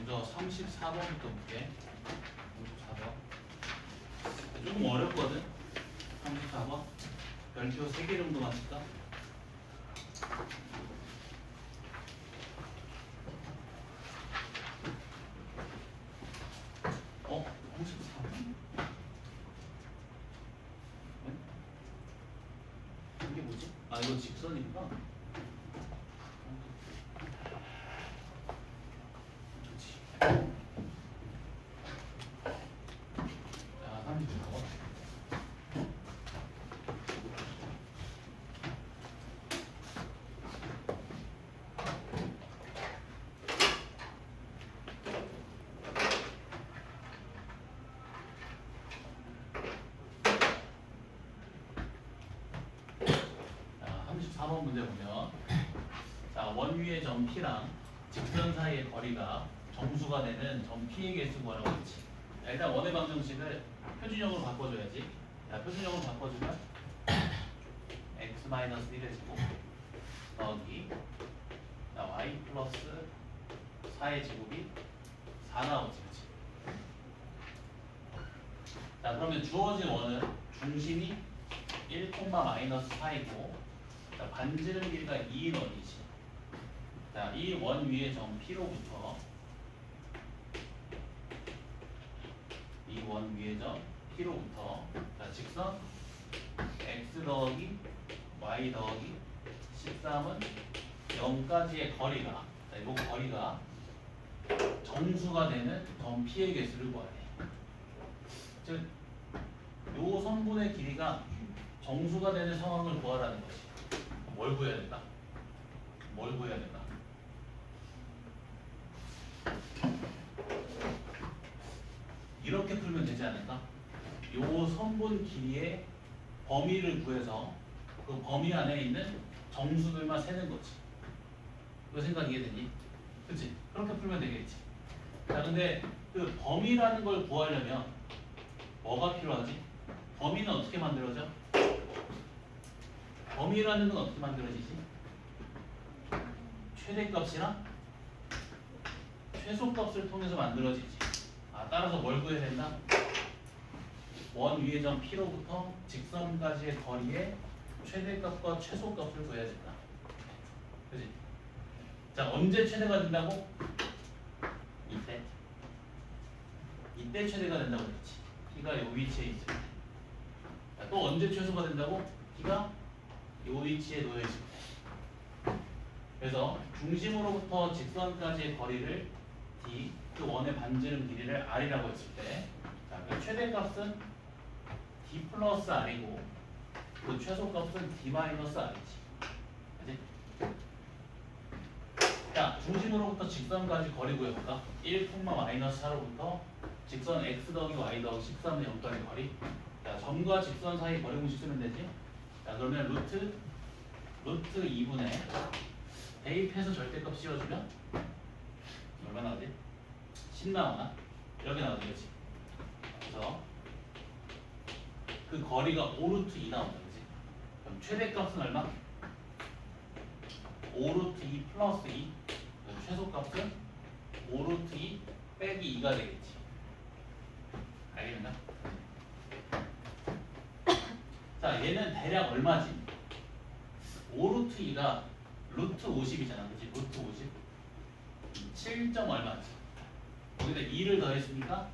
먼저 34번부터 볼게. 34번. 조금 어렵거든. 34번. 별표 3개 정도만 칠까? 어? 34번? 네? 이게 뭐지? 아, 이거 직선이구나. 그렇지. 자, 34번. 자, 34번 문제 보면, 자, 원 위의 점 P랑 직선 사이의 거리가 정수가 되는 점 P의 개수 구하라고 했지. 자, 일단 원의 방정식을 표준형으로 바꿔줘야지. 자, 표준형으로 바꿔주면 x-1의 제곱 더하기 자, y 플러스 4의 제곱이 4 나오지, 그치? 자, 그러면 주어진 원은 중심이 1,-4이고 자, 반지름 길이가 2인 원이지. 자, 이 원 위의 점 P로부터 이 원 위의 점 P로부터 자, 직선 x 더하기 y 더하기 13은 0까지의 거리가 자, 이 거리가 정수가 되는 점 P의 개수를 구하래. 즉, 요 선분의 길이가 정수가 되는 상황을 구하라는 것이. 뭘 구해야 된다? 뭘 구해야 된다? 이렇게 풀면 되지 않을까? 요 선분 길이의 범위를 구해서 그 범위 안에 있는 정수들만 세는 거지. 그 생각 이해되니? 그치? 그렇게 풀면 되겠지. 자, 근데 그 범위라는 걸 구하려면 뭐가 필요하지? 범위는 어떻게 만들어져? 범위라는 건 어떻게 만들어지지? 최대값이나 최소값을 통해서 만들어지지. 아, 따라서 뭘 구해야 된다? 원 위의 점 P로부터 직선까지의 거리의 최대값과 최소값을 구해야 된다. 그치? 자, 언제 최대가 된다고? 이때. 이때 최대가 된다고 그랬지. P가 요 위치에 있을 때. 자, 또 언제 최소가 된다고? P가 요 위치에 놓여 있을 때. 그래서 중심으로부터 직선까지의 거리를 D, 그 원의 반지름 길이를 R이라고 했을 때, 자, 그 최대값은 D 플러스 R이고, 그 최소값은 D 마이너스 R이지. 그치? 자, 중심으로부터 직선까지 거리 구해볼까? 1,-4로부터 직선 x 더하기 y 더하기 13의 0까지 거리. 자, 점과 직선 사이 거리 공식 쓰면 되지? 자, 그러면 루트 2분의 대입해서 절대값 씌워주면 얼마 나오지? 10 나오나? 이렇게 나오지, 그치? 그래서 그 거리가 5루트 2 나온다, 그치? 그럼 최대값은 얼마? 5루트 2 플러스 2. 최소값은 5루트 2 빼기 2가 되겠지. 알겠나? 자, 얘는 대략 얼마지? 5루트 2가 루트 50이잖아, 그치? 루트 50. 7점 얼마지? 거기다 2를 더했으니까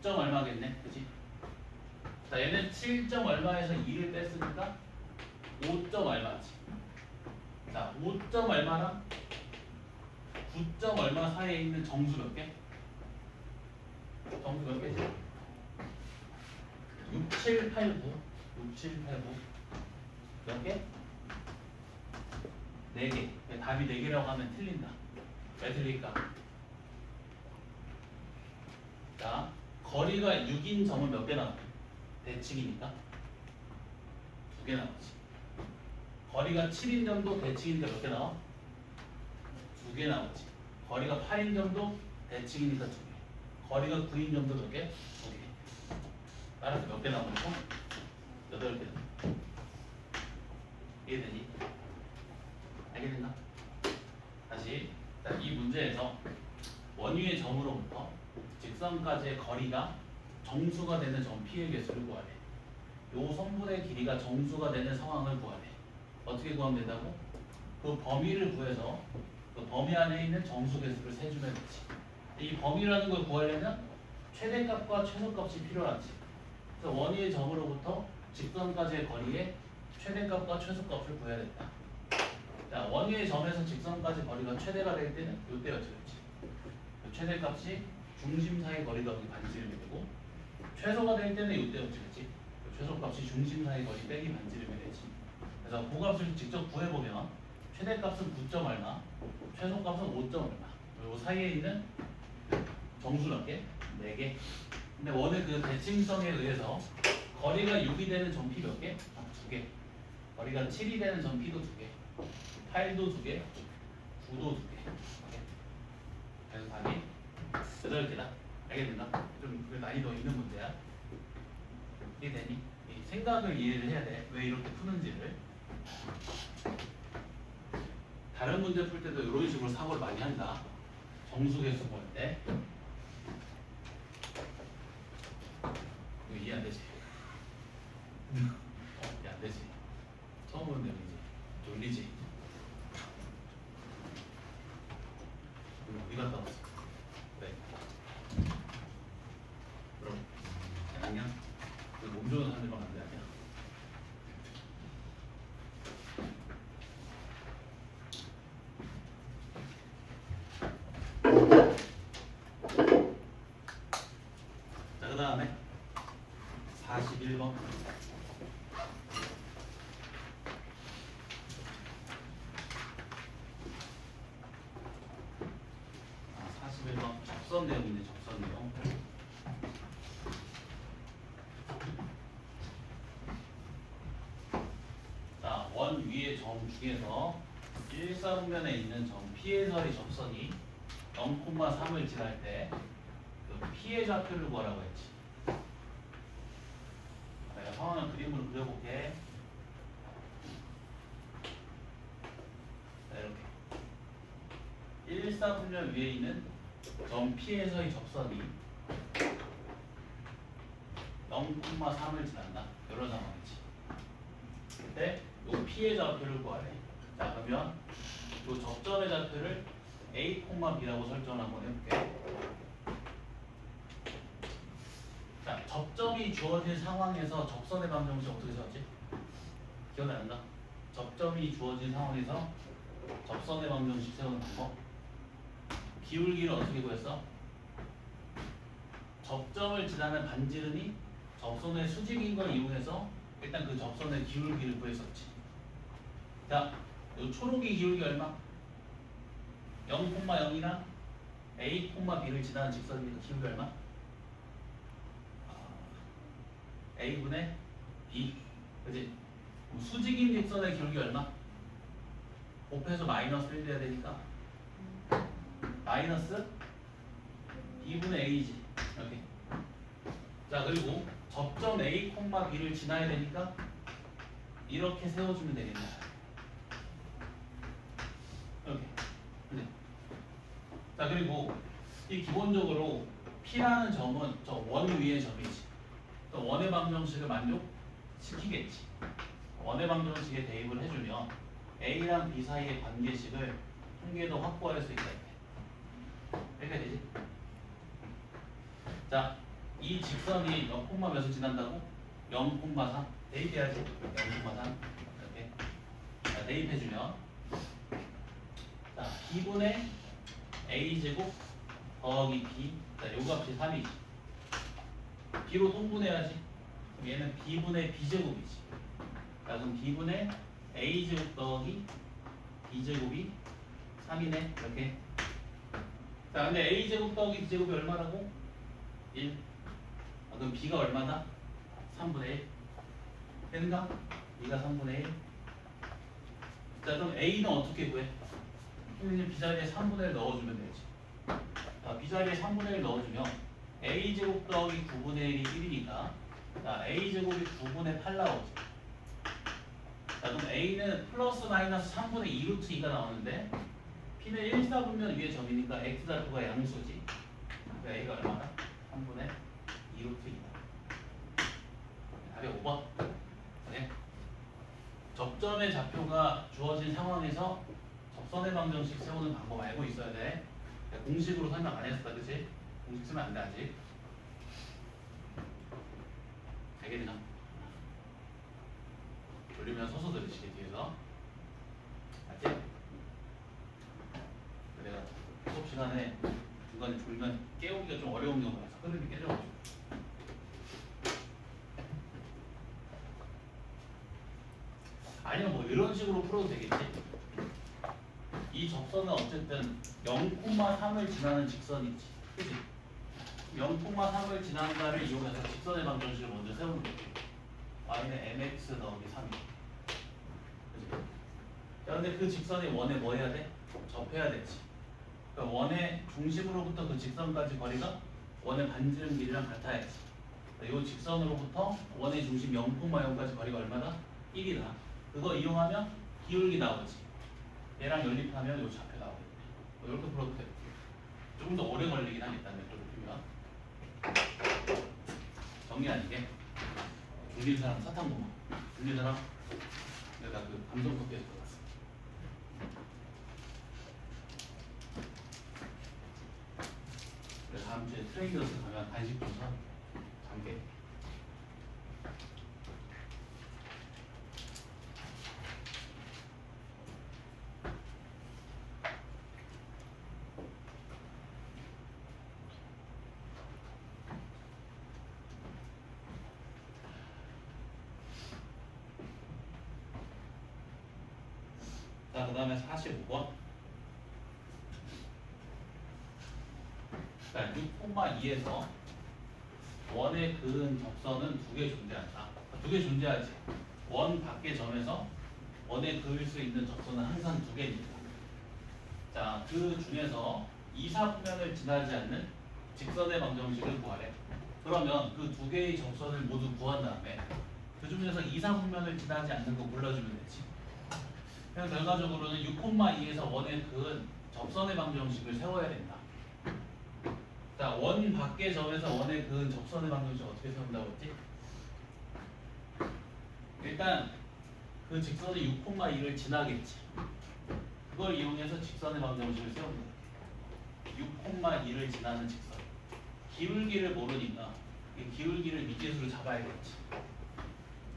9점 얼마겠네, 그치? 자, 얘는 7점 얼마에서 2를 뺐으니까 5점 얼마지? 자, 5점 얼마랑 9점 얼마 사이에 있는 정수 몇 개? 정수 몇 개지? 6, 7, 8, 9. 6, 7, 8, 9. 몇 개? 4개. 답이 4개라고 하면 틀린다. 왜 틀릴까? 자, 거리가 6인 점은 몇 개 나와? 대칭이니까 2개 나오지. 거리가 7인 점도 대칭이니까 몇 개 나와? 2개 나오지. 거리가 8인 점도 대칭이니까 2개. 거리가 9인 점도 몇 개? 2개. 따라서 몇 개 나오니까? 8개. 이해되니? 알겠나? 다시 이 문제에서 원위의 점으로부터 직선까지의 거리가 정수가 되는 점 P의 개수를 구하래. 요 선분의 길이가 정수가 되는 상황을 구하래. 어떻게 구하면 된다고? 그 범위를 구해서 그 범위 안에 있는 정수 개수를 세주면 되지. 이 범위라는 걸 구하려면 최대값과 최소값이 필요하지. 그래서 원위의 점으로부터 직선까지의 거리의 최대값과 최소값을 구해야 된다. 자, 원위의 점에서 직선까지 거리가 최대가 될 때는 이때 어쩌겠지. 최대값이 중심 사이 거리가 여기 반지름이 되고, 최소가 될 때는 이때 어쩌겠지. 최소값이 중심 사이 거리 빼기 반지름이 되지. 그래서 그 값을 직접 구해보면 최대값은 9점 얼마, 최소값은 5점 얼마. 그리고 사이에 있는 정수 몇 개? 4개. 근데 원의 그 대칭성에 의해서 거리가 6이 되는 점 P 몇 개? 2개. 거리가 7이 되는 점 P도 2개. 8도 2개, 9도 2개. 그래서 답이 8개다. 알겠는가? 좀 난이도 있는 문제야. 이해되니? 이 생각을 이해를 해야 돼. 왜 이렇게 푸는지를. 다른 문제 풀 때도 이런 식으로 사고를 많이 한다. 정수계수 볼 때. 이거 이해 안 되지? 이해 안 되지? 처음 보는 내용이지. 졸리지? 어디 갔다 왔어? 네. 그럼 안녕. 몸 좋은 사람들 가면 안 돼, 아니야? 자, 그 다음에 41번. 41번 접선 내용인데 접선 내용. 자, 원 위의 점 중에서 1사분면에 있는 점 P에서의 접선이 0,3을 지날 때 그 P의 좌표를 구하라고 했지. 내가 상황을 그림으로 그려볼게. 자, 이렇게 1사분면 위에 있는 점 P에서의 접선이 0,3을 지난다. 이런 상황이지. 그때 요 P의 좌표를 구하래. 자, 그러면 요 접점의 좌표를 A, B라고 설정을 한번 해볼게. 자, 접점이 주어진 상황에서 접선의 방정식 어떻게 세웠지? 기억이 안 난다? 접점이 주어진 상황에서 접선의 방정식 세우는 방법. 기울기를 어떻게 구했어? 접점을 지나는 반지름이 접선의 수직인 걸 이용해서 일단 그 접선의 기울기를 구했었지. 자, 요 초록이 기울기 얼마? 0,0이나 A, B를 지나는 직선이니까 기울기 얼마? A분의 B. 그지? 수직인 직선의 기울기 얼마? 곱해서 마이너스 1 돼야 되니까 마이너스 B분의 A지. 이렇게. 자, 그리고 접점 A, B를 지나야 되니까 이렇게 세워주면 되겠네. 이렇게. 네. 자, 그리고 이 기본적으로 P라는 점은 저 원 위의 점이지. 또 원의 방정식을 만족시키겠지. 원의 방정식에 대입을 해주면 A랑 B 사이의 관계식을 한 개 더 확보할 수 있다. 이렇게 되지? 자, 이 직선이 0,몇을 지난다고? 0,3 대입해야지. 0,3 이렇게. 자, 대입해주면 자, B분의 A제곱 더하기 B. 자, 요 값이 3이지. B로 통분해야지. 그럼 얘는 B분의 B제곱이지. 자, 그럼 B분의 A제곱 더하기 B제곱이 3이네. 이렇게. 자, 근데 A제곱 더하기 B제곱이 얼마라고? 1. 아, 그럼 B가 얼마다? 3분의 1. 되는가? B가 3분의 1. 자, 그럼 A는 어떻게 구해? 선생님 B자리에 3분의 1 넣어주면 되지. 자, B자리에 3분의 1 넣어주면 A제곱 더하기 9분의 1이 1이니까 자, A제곱이 9분의 8 나오지. 자, 그럼 A는 플러스 마이너스 3분의 2 루트 2가 나오는데 P는 1, 4분면 위에 점이니까 X좌표가 양수지. 그러니까 A가 얼마나? 3분의 2루트 2다. 답이 5번. 네. 접점의 좌표가 주어진 상황에서 접선의 방정식 세우는 방법 알고 있어야 돼. 공식으로 설명 안 했어, 그치? 공식 쓰면 안 돼, 아직. 알겠나? 돌리면 서서 들으시게, 뒤에서. 알지? 내가 수업 시간에 중간에 졸면 깨우기가 좀 어려운 경우가 있어. 흐름이 깨져가지고. 아니면 뭐 이런 식으로 풀어도 되겠지. 이 접선은 어쨌든 0,3을 지나는 직선이 있지. 그치? 0,3을 지난다를 이용해서 직선의 방정식을 먼저 세우는 거지. y는 mx 더하기 3이. 그치? 자, 근데 그 직선이 원에 뭐 해야 돼? 접해야 되지. 그러니까 원의 중심으로부터 그 직선까지 거리가 원의 반지름 길이랑 같아야지. 이 직선으로부터 원의 중심 0,0까지 거리가 얼마다? 1이다. 그거 이용하면 기울기 나오지. 얘랑 연립하면 요 좌표 나오겠네. 이렇게 풀어도 돼. 조금 더 오래 걸리긴 하겠다. 맵도를 풀면. 정리 아니게. 졸린 사람 사탕 먹어. 졸린 사람 내가 그 감성 커피에서 들어갔어. 그래서 다음 주에 트레이더스 가면 간식 줘서 잠게. 자, 그 다음에 45번. 자, 6,2에서 원에 그은 접선은 두 개 존재한다. 두 개 존재하지. 원 밖의 점에서 원에 그을 수 있는 접선은 항상 두 개입니다. 자, 그 중에서 2, 4분면을 지나지 않는 직선의 방정식을 구하래. 그러면 그 두 개의 접선을 모두 구한 다음에 그 중에서 2, 4분면을 지나지 않는 거 골라주면 되지. 그래서 결과적으로는 6,2에서 원에 그은 접선의 방정식을 세워야 된다. 자, 원 밖의 점에서 원에 그은 접선의 방정식 어떻게 세운다고 했지? 일단 그 직선이 6,2를 지나겠지. 그걸 이용해서 직선의 방정식을 세우는 거야. 6,2를 지나는 직선. 기울기를 모르니까 이 기울기를 미지수로 잡아야겠지.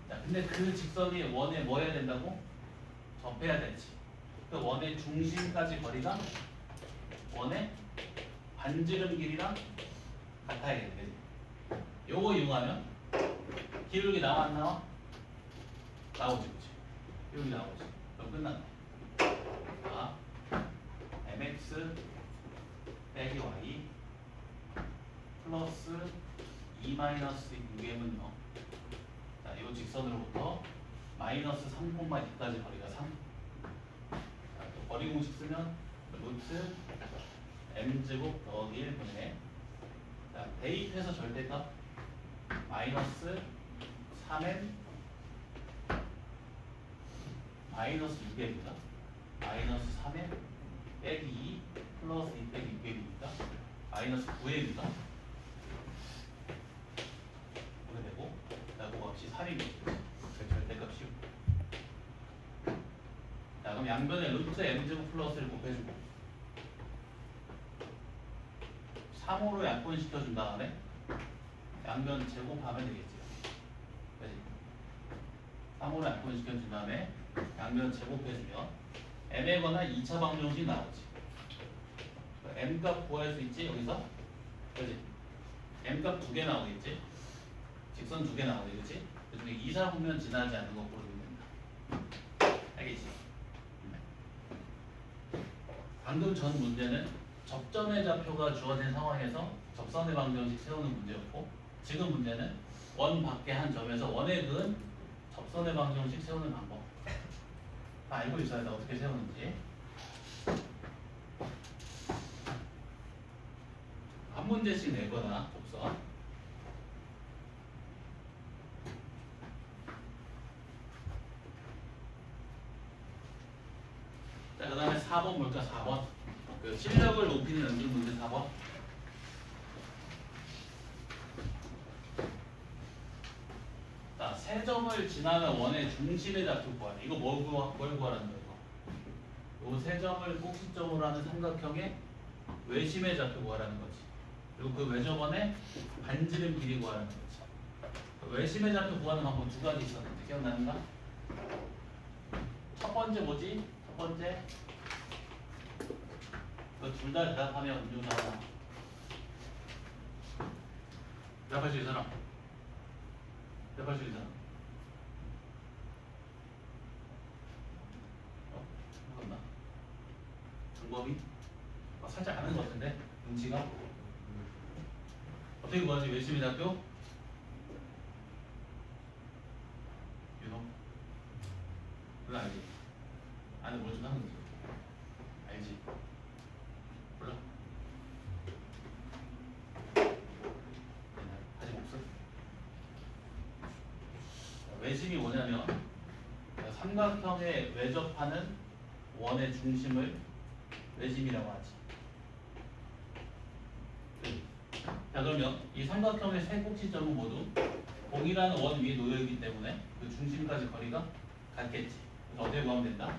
자, 근데 그 직선이 원에 뭐 해야 된다고? 접해야 되지. 그 원의 중심까지 거리가 원의 반지름 길이랑 같아야겠지. 요거 이용하면 기울기 나와 안 나와? 나오지, 그치? 기울기 나오지. 그럼 끝났네. 자, mx 빼기 y 플러스 2 마이너스 6m은요. 자, 이 직선으로부터 마이너스 3,2까지 거리가 3. 자, 또 거리 공식 쓰면 루트 m제곱 더하기 1분의 자, 대입해서 절대값 마이너스 3m 마이너스 6m입니다. 마이너스 3m 빼기 2 플러스 2 빼기 6m입니다. 마이너스 9m입니다. 이렇게 되고 자, 그거 없이 3이겠죠. 절대값 씌우고 자, 그럼 양변에 루트 m제곱 플러스를 곱해주고 3호로 약분시켜준 다음에 양변 제곱하면 되겠죠. 그치? 3호로 약분시켜준 다음에 양변 제곱해주면 m에 관한 2차 방정식 나오지. m값 구할 수 있지 여기서? 그치? m값 2개 나오겠지? 직선 2개 나오지, 그치? 그 중에 2, 4분면 지나지 않는 거 고르면 된다. 알겠지? 방금 전 문제는 접점의 좌표가 주어진 상황에서 접선의 방정식 세우는 문제였고, 지금 문제는 원 밖의 한 점에서 원에 그은 접선의 방정식 세우는 방법. 다 알고 있어야 돼, 어떻게 세우는지. 한 문제씩 낼 거다, 접선. 자, 그 다음에 4번 볼까, 4번. 그 실력을 높이는 연습 문제 4번. 자, 세 점을 지나는 원의 중심의 좌표 구하래. 이거 뭘 구하라는 거야, 이거? 요 세 점을 꼭지점으로 하는 삼각형의 외심의 좌표 구하라는 거지. 그리고 그 외접원의 반지름 길이 구하라는 거지. 그 외심의 좌표 구하는 방법 두 가지 있었는데 기억나는가? 첫 번째 뭐지? 첫 번째 그 둘 다 대답하면 음료 나와. 대답할 수 있는 사람? 대답할 수 있는 사람? 해봤나? 방법이? 살짝 아는 것 같은데? 눈치가? 어떻게 구하지? 외심의 좌표? 유노? 그건 알지? 안에 뭘 좀 하는 거지? 알지? 몰라? 아직 없어? 외심이 뭐냐면 삼각형에 외접하는 원의 중심을 외심이라고 하지. 자, 그러면 이 삼각형의 세 꼭지점은 모두 동일한 원 위에 놓여 있기 때문에 그 중심까지 거리가 같겠지. 그래서 어떻게 구하면 된다?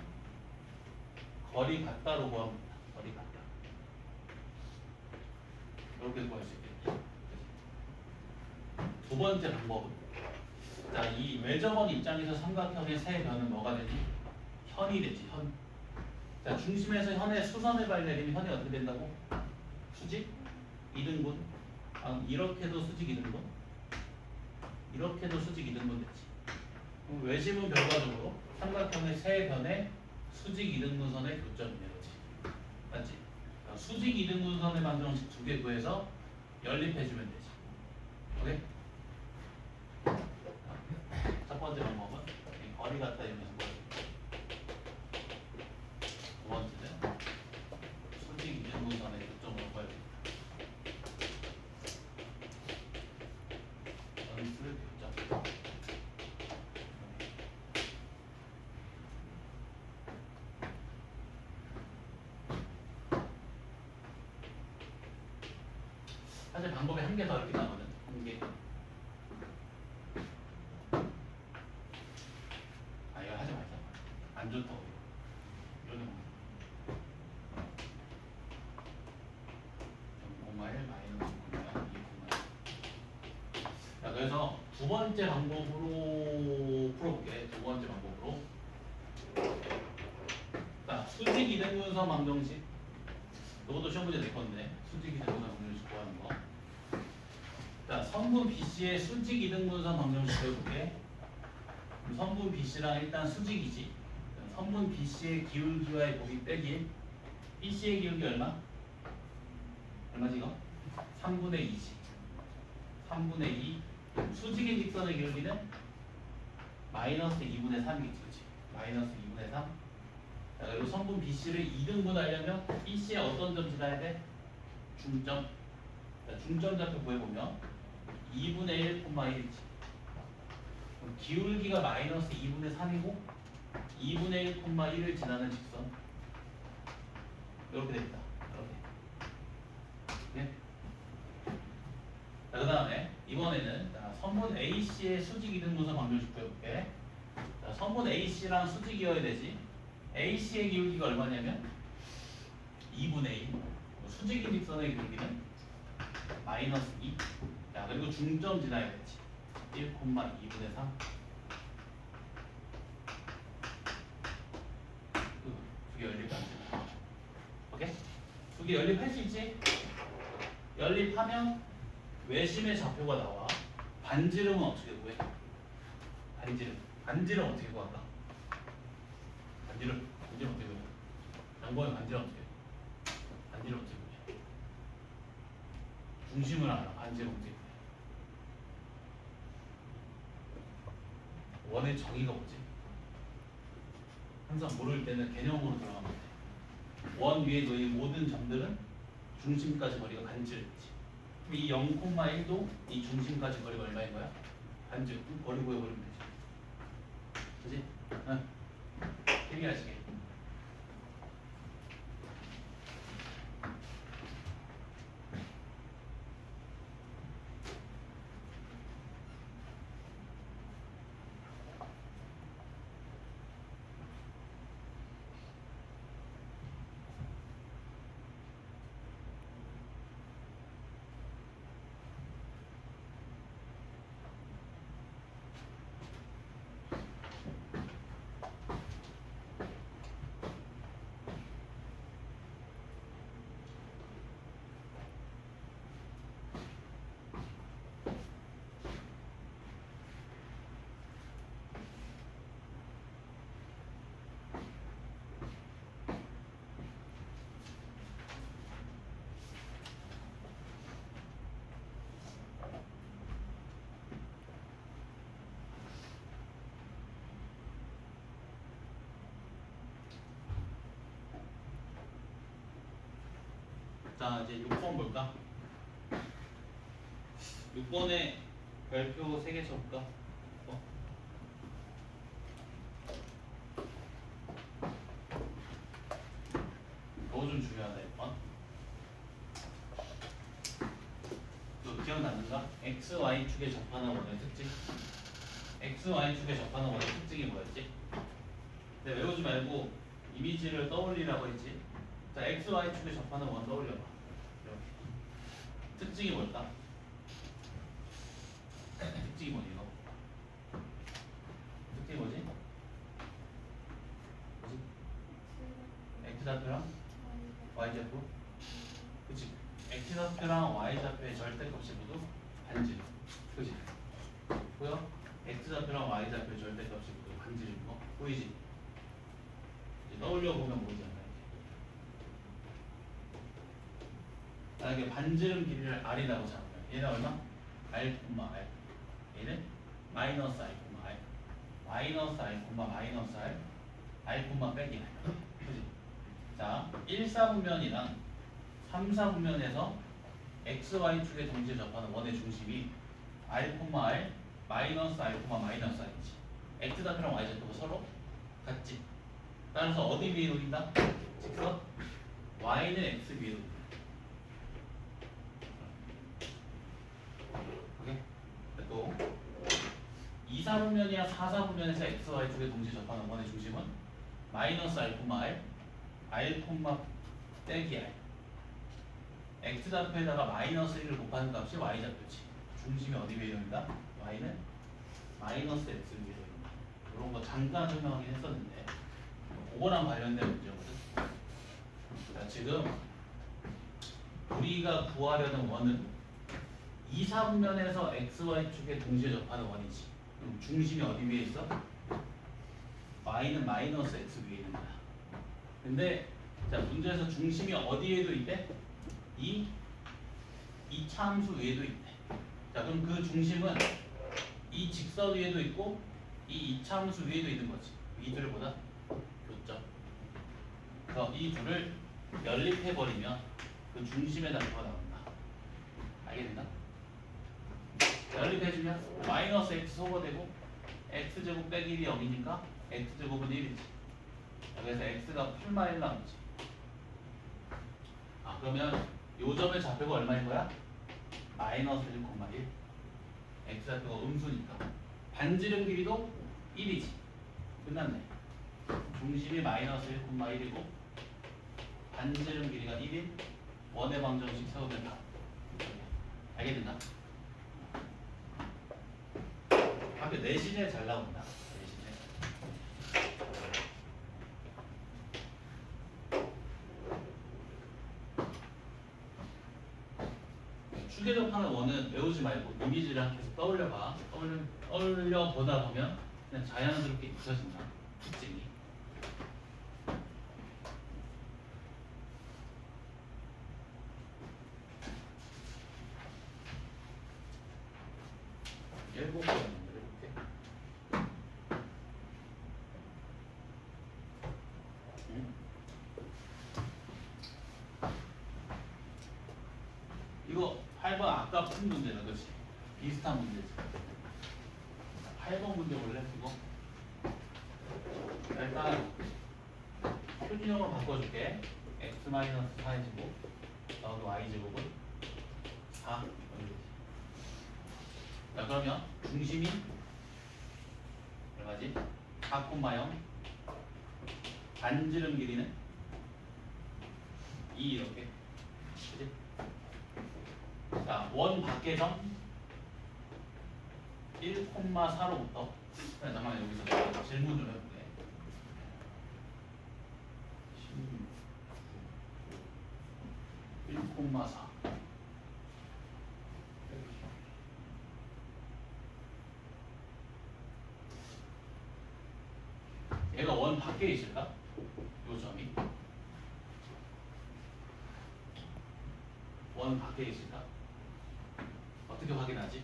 거리 같다로 구하면 된다. 거리 같다. 이렇게 구할 수 있겠지. 두 번째 방법은, 자, 이 외접원 입장에서 삼각형의 세 변은 뭐가 되지? 현이 되지. 현. 자, 중심에서 현의 수선을 발내리면 현이 어떻게 된다고? 수직 2등분. 이렇게도 수직 2등분. 이렇게도 수직 2등분 되지. 그럼 외심은 결과적으로 삼각형의 세 변의 수직 2등분선의 교점이네, 그렇지? 맞지? 수직 2등분선의 방정식 두 개 구해서 연립해주면 되지. 오케이? 첫 번째 방법은 거리 같다 이러면서 두 번째는 수직 2등분선의 교점으로 구해야 돼. 연습 교점. 사실 방법이 한 개 더 이렇게 나거든. 한 개. 이거 하지 말자. 안 좋다고. 이러는 거. 0,1 마이너스 2,1. 자, 그래서 두 번째 방법으로 풀어볼게. 두 번째 방법으로. 자, 수직 이등분선 방정식. 이것도 시험 문제 낼 건데. 수직 이등분선 방정식 구하는 거. 자, 선분 BC의 수직 이등분선 방정식 배워볼게. 선분 BC랑 일단 수직이지. 선분 BC의 기울기와의 곱이 빼기. BC의 기울기 얼마? 얼마지 이거? 3분의 2지. 3분의 2. 수직인 직선의 기울기는 마이너스 2분의 3이겠지. 그치? 마이너스 2분의 3. 자, 그리고 선분 BC를 2등분 하려면 BC에 어떤 점 지나야 돼? 중점. 자, 중점 좌표 구해보면 2분의 1, 1이지. 기울기가 마이너스 2분의 3이고 2분의 1, 1을 지나는 직선 이렇게 됩니다. 이렇게. 네? 자, 그 다음에 이번에는 선분 AC의 수직 이등분선 방정식 구해볼게. 자, 선분 AC랑 수직이어야 되지. AC의 기울기가 얼마냐면 2분의 1. 수직인 직선의 기울기는 마이너스 2. 자, 그리고 중점 지나야 되지. 1,2분의 3. 두 개 연립 안 돼. 오케이? 두 개 연립할 수 있지? 연립하면 외심의 좌표가 나와. 반지름은 어떻게 구해? 반지름 어떻게 구할까? 반지름 어떻게 구해? 양보의 반지름 어떻게 해? 반지름 어떻게 구해? 중심을 알아. 반지름 어떻게 구해? 원의 정의가 뭐지? 항상 모를 때는 개념으로 들어가면 돼. 원 위에 놓인 모든 점들은 중심까지 거리가 반지름이지. 이 0,1도 이 중심까지 거리가 얼마인 거야? 반지름. 거리 구해버리면 되지. 그지? 응. 재미하시게. 자 이제 6번 볼까? 6번에 별표 3개 쳐볼까? 이거 좀 중요하다 1번. 너 기억나는가? x, y축에 접하는 원의 특징. x, y축에 접하는 원의 특징이 뭐였지? 근데 외우지 말고 이미지를 떠올리라고 했지. 자, x, y축에 접하는 원 떠올려봐. 이렇게. 특징이 뭘까? 특징이 뭐니 이거? 특징이 뭐지? 뭐지? x좌표랑 y좌표? 그치? x좌표랑 y좌표의 절대값이 모두 반지름. 그치? 보여? x좌표랑 y좌표의 절대값이 모두 반지름인 거 보이지? 이제 떠올려보면 보이잖아. 만약에 반지름 길이를 r이라고 잡으면 얘는 얼마? r, r. 얘는 마이너스 r, r. 마이너스 r, 마이너스 r. r, 빼기 r. 그치? 자, 1, 4분면이랑 3, 4분면에서 x, y축에 동시에 접하는 원의 중심이 r, r, 마이너스 r, 마이너스 r이지. x좌표랑 y좌표가 서로 같지. 따라서 어디 위에 놓인다? 직선 y는 x 위에 놓인다. 오케이? 또 2, 4분면이야 4, 4분면에서 x, y축에 동시에 접하는 원의 중심은 마이너스 r, r, r, 빼기 r. x좌표에다가 마이너스 1을 곱하는 값이 y좌표지. 중심이 어디 위에 놓인다? y는 마이너스 x 위에 놓인다. 이런 거 잠깐 설명하긴 했었는데 그거랑 관련된 문제거든. 자, 지금 우리가 구하려는 원은 2, 4분면에서 x, y축에 동시에 접하는 원이지. 그럼 중심이 어디 위에 있어? y는 마이너스 x 위에 있는 거야. 근데 자, 문제에서 중심이 어디에도 있대? 이 참수 위에도 있대. 자, 그럼 그 중심은 이 직선 위에도 있고 이 이참수 위에도 있는 거지. 이 둘을 보다 교점. 그래서 이 둘을 연립해 버리면 그 중심의 단수가 나온다. 알겠나? 연립해주면 마이너스 x 소거되고 x제곱 빼기 1이 0이니까 x제곱은 1이지. 그래서 x가 풀마 1 나오지. 아, 그러면 요 점의 좌표가 얼마인 거야? 마이너스 1,1. x좌표가 음수니까 반지름 길이도 1이지. 끝났네. 중심이 마이너스 1,1이고 반지름 길이가 1인 원의 방정식 세우면 다. 알겠나? 학교 내신에 잘 나온다. 내신에. 축에 접하는 원은 외우지 말고 이미지랑 계속 떠올려봐. 떠올려 보다 보면 그냥 자연스럽게 익혀진다. 특징이. 일곱 개였는데 일곱 개. 이거 8번 아까 푼 문제다, 그렇지? 비슷한 문제지. 8번 문제 볼래? 이거 일단 표준형으로 바꿔줄게. x-4의 제곱 더하기 y 제곱은 4. 자, 그러면 중심이 얼마지? 4,0. 반지름 길이는 2 이렇게. 그치? 자, 원 밖에서 1,4로부터 잠깐만 여기서 내가 질문 좀 해볼게. 1,4 얘가 원 밖에 있을까? 요 점이 원 밖에 있을까? 어떻게 확인하지?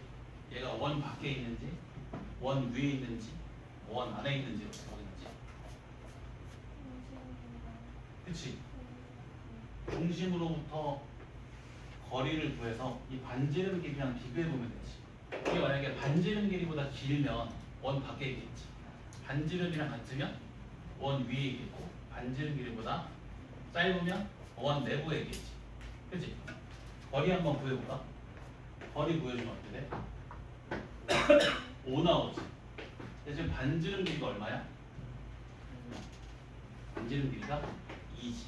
얘가 원 밖에 있는지, 원 위에 있는지, 원 안에 있는지 어떻게 확인하지? 그치? 중심으로부터 거리를 구해서 이 반지름 길이랑 비교해보면 되지. 이게 만약에 반지름 길이보다 길면 원 밖에 있겠지. 반지름이랑 같으면 원 위에 있겠고, 반지름 길이보다 짧으면 원 내부에 있겠지. 그치? 거리 한번 구해볼까? 거리 구해주면 어떻게 돼? 5 나오지. 근데 지금 반지름 길이가 얼마야? 반지름 길이가 2지.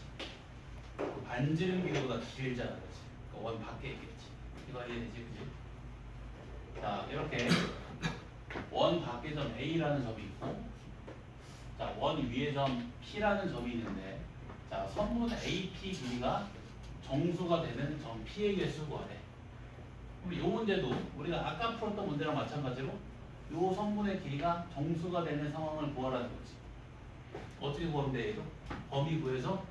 반지름 길이보다 길잖아, 그렇지? 그러니까 원 밖에 있겠지. 이거 이해되지, 그지? 자, 이렇게 원 밖에 점 A라는 점이 있고, 자, 원 위에 점 P라는 점이 있는데, 자, 선분 AP 길이가 정수가 되는 점 P의 개수 구하래. 그럼 이 문제도 우리가 아까 풀었던 문제랑 마찬가지로 이 성분의 길이가 정수가 되는 상황을 구하라는 거지. 어떻게 구하면 돼, 얘도? 범위 구해서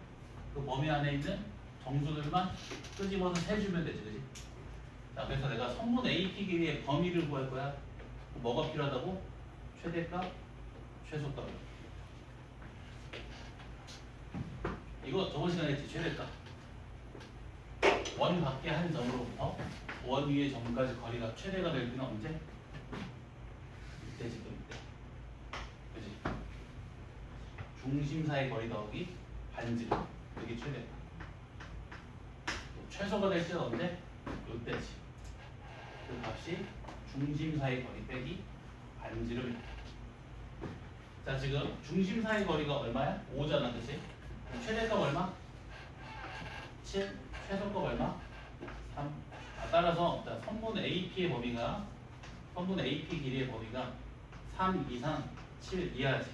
그 범위 안에 있는 정수들만 끄집어서 세주면 되지, 그지? 자, 그래서 내가 성분 AP 길이의 범위를 구할 거야. 뭐가 필요하다고? 최대값, 최소값. 이거 저번 시간에 했지, 최대값. 원 밖에 한 점으로부터 원 위의 점까지 거리가 최대가 될 때는 언제? 이때 지금 이때. 그지? 중심 사이 거리 더하기 반지름. 이게 최대값. 최소가 될 때는 언제? 이때지. 그 값이 중심 사이 거리 빼기 반지름이다. 자, 지금 중심 사이 거리가 얼마야? 5잖아, 그치? 최대값 얼마? 7. 최소값 얼마? 3. 따라서 자, 선분 AP의 범위가 선분 AP 길이의 범위가 3 이상 7 이하지.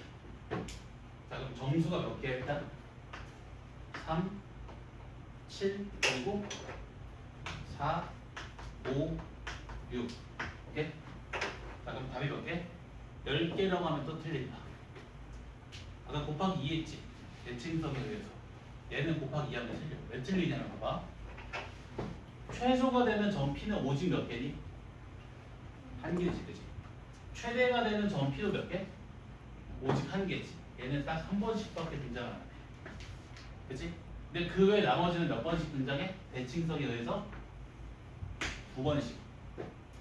자, 그럼 정수가 몇 개야 일단? 3, 7, 그리고 4, 5, 6. 오케이? 자, 그럼 답이 몇 개? 10개라고 하면 또 틀린다. 아까 곱하기 2 했지? 대칭성에 의해서. 얘는 곱하기 2 하면 틀려. 왜 틀리냐면 봐봐. 최소가 되는 점 P는 오직 몇 개니? 한 개지, 그지? 최대가 되는 점 P도 몇 개? 오직 한 개지. 얘는 딱 한 번씩밖에 등장 안 하네. 그지? 근데 그 외에 나머지는 몇 번씩 등장해? 대칭성에 의해서 2번씩.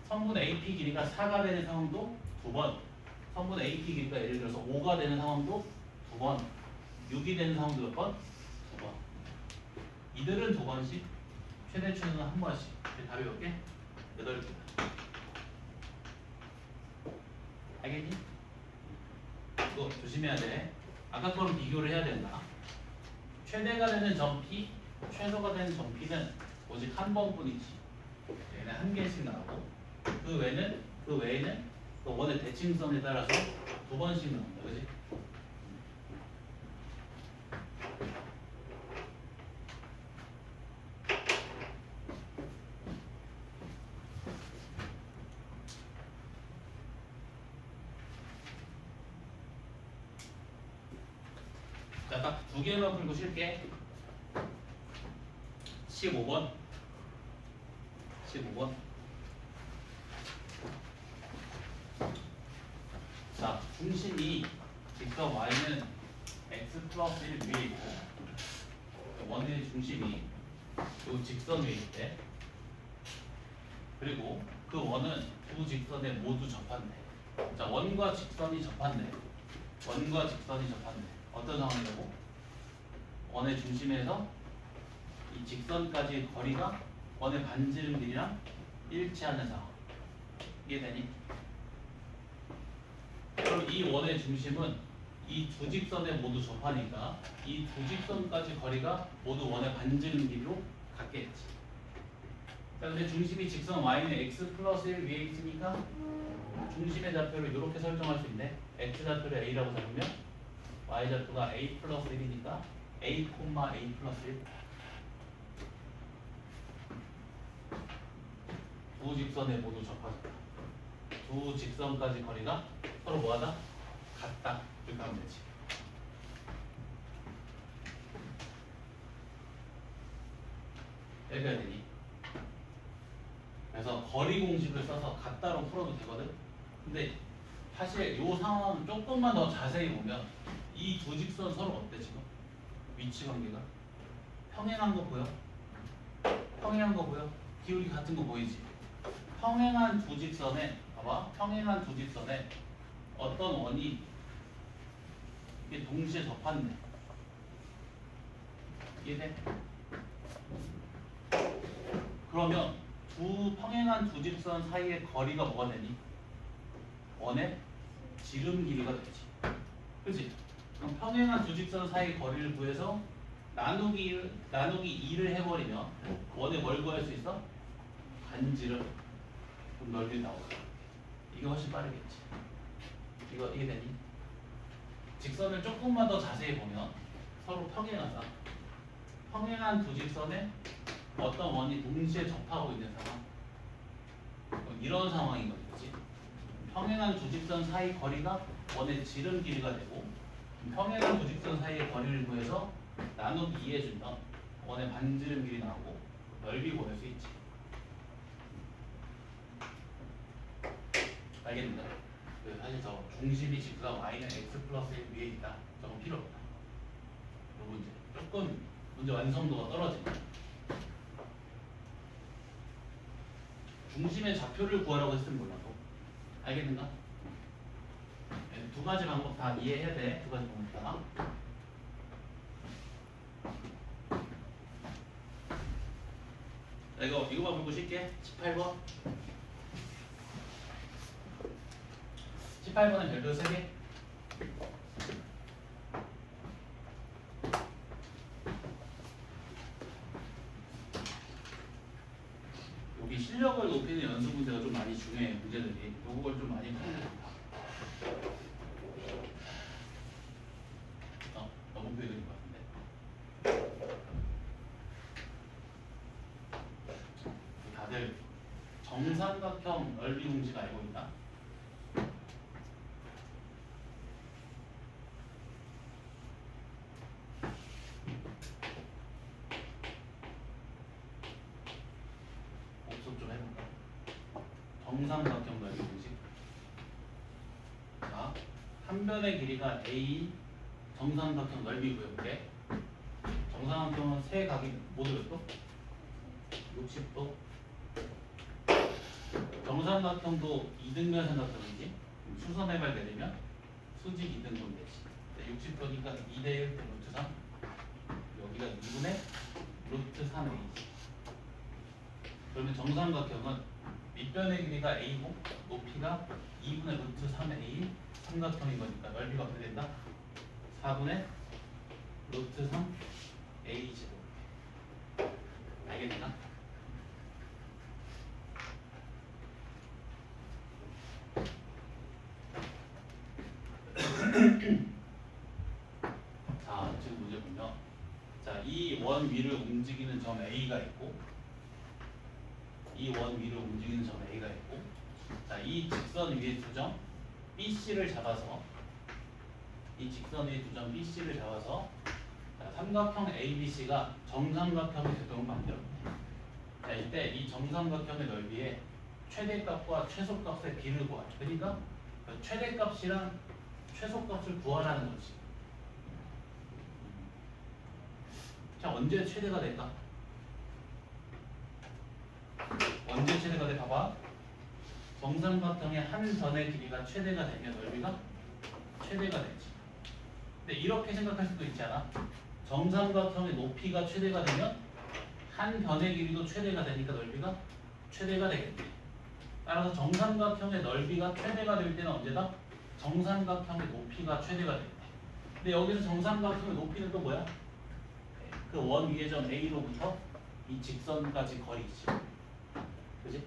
성분 AP 길이가 4가 되는 상황도 2번. 성분 AP 길이가 예를 들어서 5가 되는 상황도 2번. 6이 되는 상황도 몇 번? 2번. 이들은 2번씩. 최대 최소는 한 번씩. 답이 몇 개? 8개. 알겠니? 이거 조심해야 돼. 아까 거랑 비교를 해야 된다. 최대가 되는 점 P, 최소가 되는 점 P는 오직 한 번뿐이지. 얘는 한 개씩 나오고 그 외에는 그 원의 대칭성에 따라서 2번씩 나온다, 그렇지? 자, 딱 2개만 풀고 쉴게. 15번. 15번. 자, 중심이 직선 y는 x 플러스 1 위에 있고 원의 중심이 이 직선 위에 있대. 그리고 그 원은 두 직선에 모두 접한대. 자, 원과 직선이 접한대. 원과 직선이 접한대. 어떤 상황이냐고? 원의 중심에서 이 직선까지 거리가 원의 반지름 길이랑 일치하는 상황. 이해되니? 그럼 이 원의 중심은 이 두 직선에 모두 접하니까 이 두 직선까지 거리가 모두 원의 반지름 길이로 같겠지. 자, 근데 중심이 직선 y는 x 플러스 1 위에 있으니까 중심의 좌표를 이렇게 설정할 수 있네. x 좌표를 a라고 잡으면 y 좌표가 a 플러스 1이니까 a, a 플러스 1. 두 직선에 모두 접하다. 두 직선까지 거리가 서로 뭐하다? 같다. 이렇게 하면 되지. 여기까지 되니? 그래서 거리 공식을 써서 같다로 풀어도 되거든. 근데 사실 이 상황 조금만 더 자세히 보면 이 두 직선 서로 어때 지금? 위치 관계가? 평행한 거 보여? 평행한 거 보여? 기울기 같은 거 보이지? 평행한 두 직선에 봐봐. 평행한 두 직선에 어떤 원이 이게 동시에 접한대. 이해돼? 그러면 평행한 두 직선 사이의 거리가 뭐가 되니? 원의 지름 길이가 되지. 그치? 그럼 평행한 두 직선 사이의 거리를 구해서 나누기 2를 해버리면 원의 뭘 구할 수 있어? 반지름. 그럼 넓이 나오죠. 이게 훨씬 빠르겠지. 이거 이해되니? 직선을 조금만 더 자세히 보면 서로 평행하다. 평행한 두 직선에 어떤 원이 동시에 접하고 있는 상황. 이런 상황인 거지. 평행한 두 직선 사이 거리가 원의 지름 길이가 되고 평행한 두 직선 사이의 거리를 구해서 나누기 2 해주면 원의 반지름 길이 나오고 넓이 구할 수 있지. 알겠는가? 사실 저 중심이 직선 y는 x 플러스 1 위에 있다. 저건 필요 없다. 이 문제 조금 문제 완성도가 떨어진다. 중심의 좌표를 구하라고 했으면 몰라도 알겠는가? 네, 두 가지 방법 다 이해해야 돼. 두 가지 방법 다. 이거만 보고 쉴게. 18번. 18번은 별도 3개. 여기 실력을 높이는 연습 문제가 좀 많이 중요해. 문제들이 요걸 좀 많이 풀면 된다. 너무 보여드린 것 같은데. 다들 정삼각형 넓이 공식 알고 있나? 복습 좀 해볼까? 정삼각형 넓이 공식. 자, 한 변의 길이가 A 정삼각형 넓이 구해볼게. 정삼각형은 세 각이 모두 몇 도? 60도. 정삼각형도 이등변 삼각형이지. 수선해발 내리면 수직 이등분 되지. 60도니까 2대1 루트 3. 여기가 2분의 루트 3a지. 그러면 정삼각형은 밑변의 길이가 a고 높이가 2분의 루트 3a 삼각형인 거니까 넓이가 어떻게 된다? 4분의 루트 3a 제곱. 알겠나? 자, 지금 문제 보면 이 원 위를 움직이는 점 A가 있고 이 원 위를 움직이는 점 A가 있고 이 직선 위에 두 점 BC를 잡아서 이 직선 위에 두 점 BC를 잡아서 삼각형 ABC가 정삼각형의 되도록 만들어. 이때 이 정삼각형의 넓이에 최대값과 최소값의 비를 구하라. 그러니까 최대값이랑 최소값을 구하라는 거지. 자, 언제 최대가 될까? 언제 최대가 돼? 봐봐. 정삼각형의 한 변의 길이가 최대가 되면 넓이가 최대가 되지. 근데 이렇게 생각할 수도 있지 않아? 정삼각형의 높이가 최대가 되면 한 변의 길이도 최대가 되니까 넓이가 최대가 되겠지. 따라서 정삼각형의 넓이가 최대가 될 때는 언제다? 정삼각형의 높이가 최대가 될 때. 근데 여기서 정삼각형의 높이는 또 뭐야? 그 원 위의 점 A로부터 이 직선까지 거리지. 그지?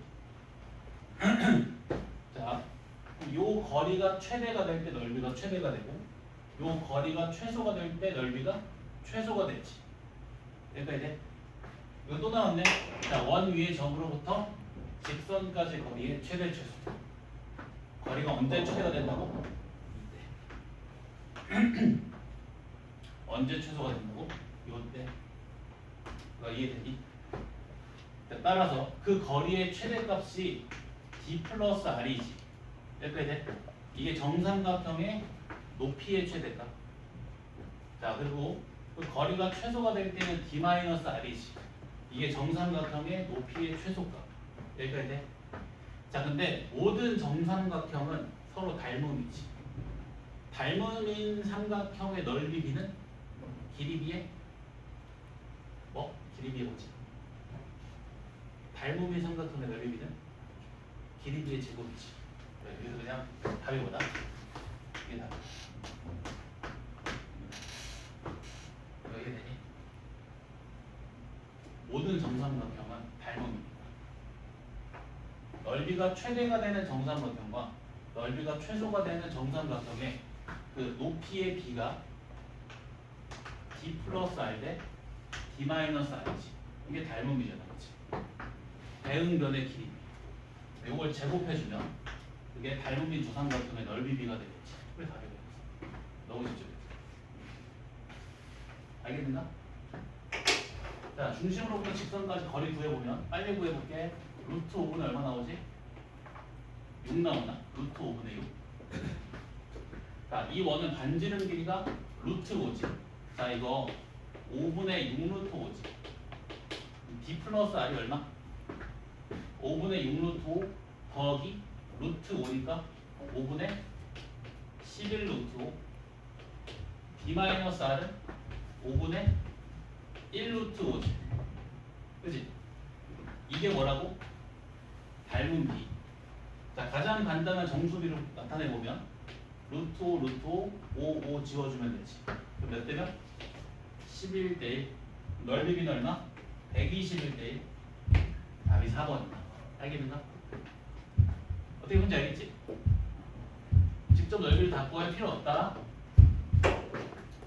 자, 요 거리가 최대가 될 때 넓이가 최대가 되고 요 거리가 최소가 될 때 넓이가 최소가 되지. 그러니까 이제 이거 또 나왔네. 자, 원 위의 점으로부터 직선까지 거리의 최대 최소. 거리가 언제 최대가 된다고? 이때. 언제 최소가 된다고? 요때. 그거 이해되니? 따라서 그 거리의 최대값이 D 플러스 R이지. 이렇게 돼? 이게 정삼각형의 높이의 최대값. 자, 그리고 그 거리가 최소가 될 때는 D 마이너스 R이지. 이게 정삼각형의 높이의 최소값. 여기까지 돼? 자, 근데 모든 정삼각형은 서로 닮음이지. 닮음인 삼각형의 넓이 b는 길이 b의 뭐? 길이 b의 뭐지? 닮음인 삼각형의 넓이 b는 길이 b의 제곱이지. 그래서 그냥 답이 뭐다? 이게 답이야. 이게 되니? 모든 정삼각형은 닮음입니다. 넓이가 최대가 되는 정삼각형과 넓이가 최소가 되는 정삼각형의 그 높이의 b가 d 플러스 r 대 d 마이너스 r이지. 이게 닮음이잖아, 그렇지? 대응변의 길이. 이걸 제곱해주면 그게 닮음인 주삼각형의 넓이 b가 되겠지. 그게 답이 되겠어. 너무 쉽죠? 알겠는가? 자, 중심으로부터 직선까지 거리 구해보면 빨리 구해볼게. 루트 5분의 얼마 나오지? 6 나오나? 루트 5분의 6. 자, 이 원은 반지름 길이가 루트 5지. 자, 이거 5분의 6 루트 5지. d 플러스 r이 얼마? 5분의 6 루트 5 더하기 루트 5니까 5분의 11 루트 5. d 마이너스 r은 5분의 1 루트 5지. 그지? 이게 뭐라고? 닮은 b. 자, 가장 간단한 정수비로 나타내보면 루트 5, 루트 5, 5, 5 지워주면 되지. 그럼 몇 대면? 11대 1. 넓이 b는 얼마? 121대 1. 답이 4번이다. 알겠는가? 어떻게 뭔지 알겠지? 직접 넓이를 다 구할 필요 없다.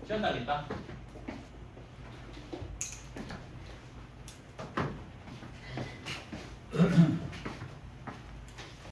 시간 나겠다.